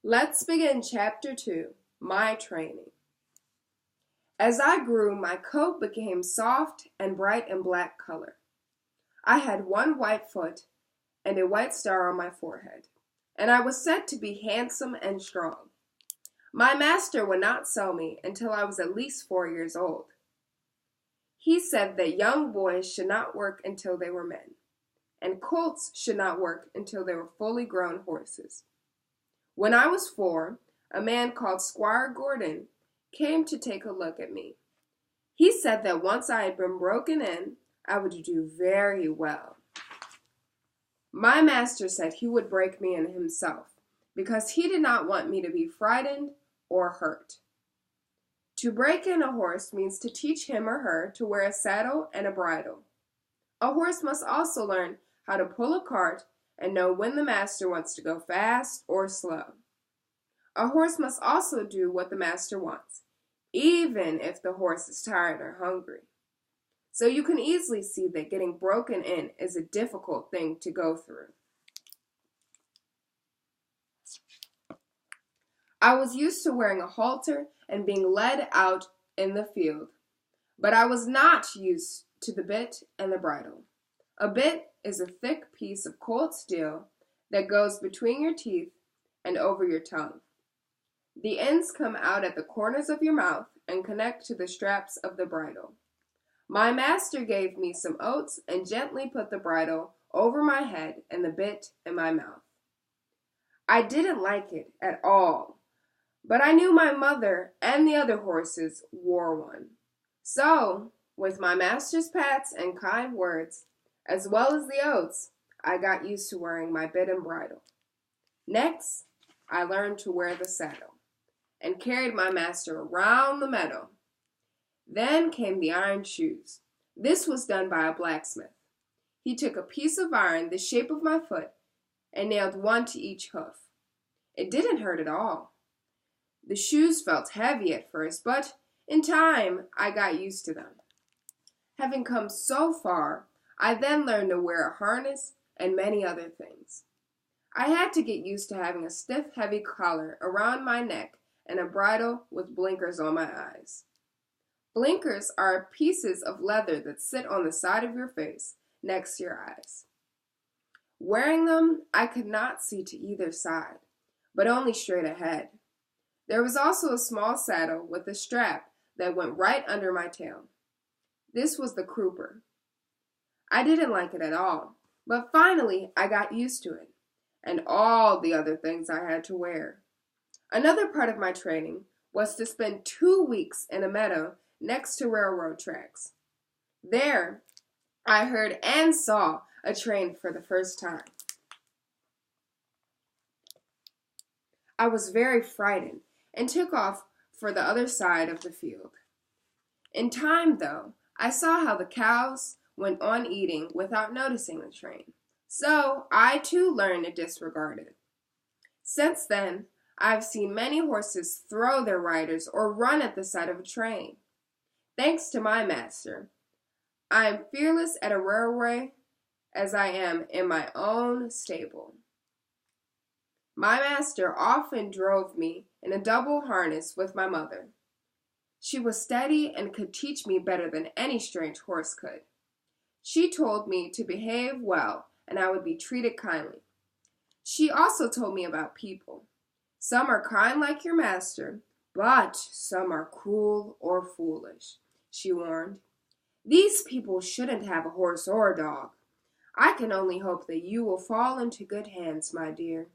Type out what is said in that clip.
Let's begin Chapter 2, My Training. As I grew, my coat became soft and bright in black color. I had one white foot and a white star on my forehead, and I was said to be handsome and strong. My master would not sell me until I was at least 4 years old. He said that young boys should not work until they were men, and colts should not work until they were fully grown horses. When I was 4, a man called Squire Gordon came to take a look at me. He said that once I had been broken in, I would do very well. My master said he would break me in himself, because he did not want me to be frightened or hurt. To break in a horse means to teach him or her to wear a saddle and a bridle. A horse must also learn how to pull a cart and know when the master wants to go fast or slow. A horse must also do what the master wants, even if the horse is tired or hungry. So you can easily see that getting broken in is a difficult thing to go through. I was used to wearing a halter and being led out in the field, but I was not used to the bit and the bridle. A bit is a thick piece of cold steel that goes between your teeth and over your tongue. The ends come out at the corners of your mouth and connect to the straps of the bridle. My master gave me some oats and gently put the bridle over my head and the bit in my mouth. I didn't like it at all, but I knew my mother and the other horses wore one. So, with my master's pats and kind words, as well as the oats, I got used to wearing my bit and bridle. Next, I learned to wear the saddle and carried my master around the meadow. Then came the iron shoes. This was done by a blacksmith. He took a piece of iron the shape of my foot and nailed one to each hoof. It didn't hurt at all. The shoes felt heavy at first, but in time I got used to them. Having come so far, I then learned to wear a harness and many other things. I had to get used to having a stiff, heavy collar around my neck and a bridle with blinkers on my eyes. Blinkers are pieces of leather that sit on the side of your face next to your eyes. Wearing them, I could not see to either side, but only straight ahead. There was also a small saddle with a strap that went right under my tail. This was the crupper. I didn't like it at all, but finally I got used to it, and all the other things I had to wear. Another part of my training was to spend 2 weeks in a meadow next to railroad tracks. There, I heard and saw a train for the first time. I was very frightened and took off for the other side of the field. In time, though, I saw how the cows went on eating without noticing the train, so I too learned to disregard it. Since then, I've seen many horses throw their riders or run at the sight of a train. Thanks to my master, I am fearless at a railway as I am in my own stable. My master often drove me in a double harness with my mother. She was steady and could teach me better than any strange horse could. She told me to behave well and I would be treated kindly. She also told me about people. Some are kind like your master, but some are cruel or foolish, she warned. These people shouldn't have a horse or a dog. I can only hope that you will fall into good hands, my dear.